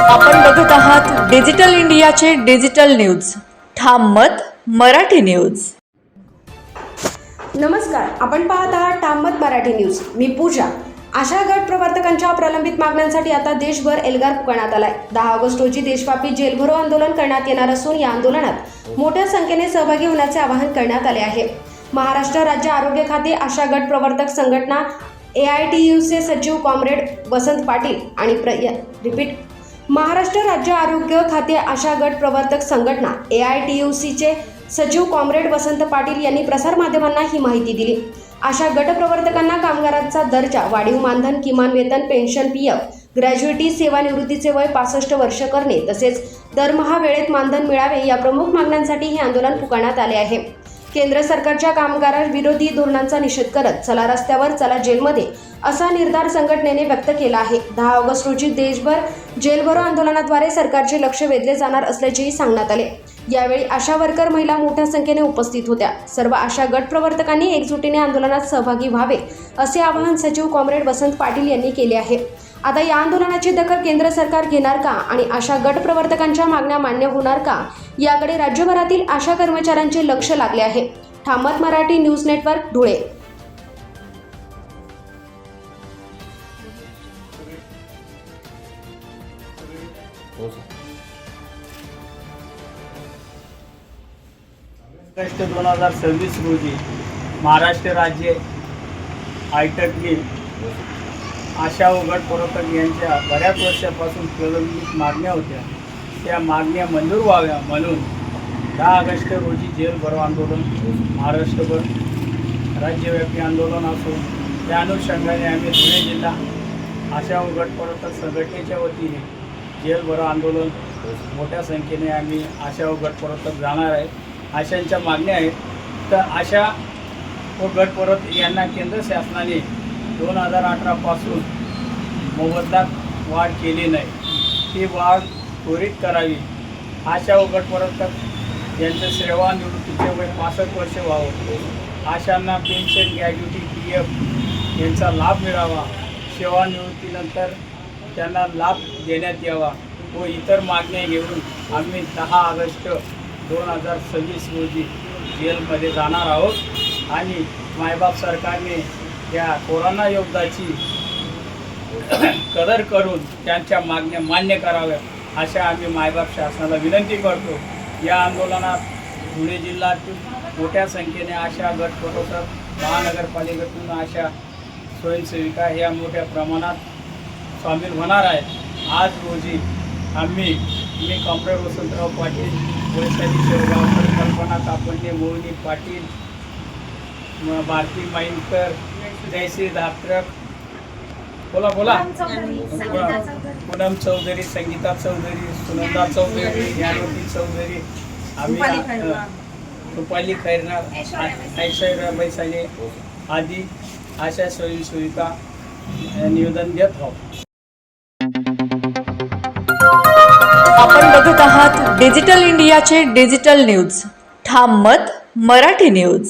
आपण बघत आहात डिजिटल इंडियाचे डिजिटल न्यूज. ठाम मत मराठी न्यूज. नमस्कार, आपण पाहत आहात ठाम मत मराठी न्यूज. मी पूजा. आशा गट प्रवर्तकांच्या प्रलंबित मागण्यांसाठी आता देशभर एल्गार पुकारण्यात आलाय. 10 ऑगस्ट रोजी देशव्यापी जेल भरो आंदोलन करण्यात येणार असून या आंदोलनात मोठ्या संख्येने सहभागी होण्याचे आवाहन करण्यात आले आहे. महाराष्ट्र राज्य आरोग्य खाते आशा गट प्रवर्तक संघटना AITUचे सचिव कॉम्रेड वसंत पाटील आणि महाराष्ट्र राज्य आरोग्य खाते आशा गट प्रवर्तक संघटना AITUCचे सचिव कॉम्रेड वसंत पाटील यांनी प्रसारमाध्यमांना ही माहिती दिली. आशा गट प्रवर्तकांना कामगारांचा दर्जा, वाढीव मानधन, किमान वेतन, पेन्शन, PF, ग्रॅज्युइटी, सेवानिवृत्तीचे वय 65 वर्ष करणे तसेच दरमहा वेळेत मानधन मिळावे या प्रमुख मागण्यांसाठी हे आंदोलन पुकारण्यात आले आहे. केंद्र सरकारच्या कामगारांविरोधी धोरणांचा निषेध करत चला रस्त्यावर चला जेलमध्ये असा निर्धार संघटनेने व्यक्त केला आहे. 10 ऑगस्ट रोजी देशभर जेल भरो आंदोलनाद्वारे सरकारचे लक्ष वेधले जाणार असल्याचेही सांगण्यात आले. यावेळी आशा वर्कर महिला मोठ्या संख्येने उपस्थित होत्या. सर्व आशा गट प्रवर्तकांनी एकजुटीने आंदोलनात सहभागी व्हावे असे आवाहन सचिव कॉम्रेड वसंत पाटील यांनी केले आहे. आता या आंदोलनाची दखल केंद्र सरकार घेणार का आणि आशा गट प्रवर्तकांच्या मागण्या मान्य होणार का याकडे राज्यभरातील आशा कर्मचाऱ्यांचे लक्ष लागले आहे. ठाम मत Marathi news network, Dhule. August 2026 रोजी महाराष्ट्र राज्य आयटकने आशा व गट प्रवर्तक यांच्या बऱ्याच वर्षापासून प्रलंबित मागण्या होत्या. त्या मागण्या मंजूर व्हाव्या म्हणून 10 ऑगस्ट रोजी जेल भरो आंदोलन महाराष्ट्रभर राज्यव्यापी आंदोलन असून त्या अनुषंगाने आम्ही धुळे जिल्हा आशा व गट प्रवर्तक संघटनेच्या वतीने जेल भरो आंदोलन मोठ्या संख्येने आम्ही आशा व गट प्रवर्तक जाणार आहे. आशांच्या मागण्या आहेत. तर आशा व गट प्रवर्तक यांना केंद्र शासनाने 2018 पासून मोबदल्यात वाढ केली नाही. ती वाढ त्वरित करावी. आशा व गट प्रवर्तक यांचं सेवानिवृत्तीचे वय 65 वर्ष व्हावं. आशांना पेन्शन, ग्रॅज्युइटी, PF यांचा लाभ मिळावा. सेवानिवृत्तीनंतर त्यांना लाभ देण्यात यावा व इतर मागण्या घेऊन आम्ही 10 ऑगस्ट 2026 रोजी जेलमध्ये जाणार आहोत आणि मायबाप सरकारने या कोरोना योद्धाची कदर करून त्यांच्या मागण्या मान्य कराव्या अशा आम्ही मायबाप शासनाला विनंती करतो. या आंदोलनात धुळे जिल्ह्यातील मोठ्या संख्येने आशा गट प्रवर्तक, महानगरपालिकेतून आशा स्वयंसेविका या मोठ्या प्रमाणात सामील होणार आहेत. आज रोजी मी कॉम्रेड वसंतराव पाटील, वैशाली शेवगावकर, कल्पना कापडणे, मोहिनी पाटील, भारती माईनकर, जयश्री धात्रक, बोला पूनम चौधरी, संगीता चौधरी, सुनंदा चौधरी, ज्ञानवती चौधरी, आम्ही रुपाली खैरनार, ऐश्वर्या बैसाले आदी आशा स्वयंसेविका निवेदन देत आहोत. आपण बघत आहात डिजिटल इंडियाचे डिजिटल न्यूज. ठाम मत मराठी न्यूज.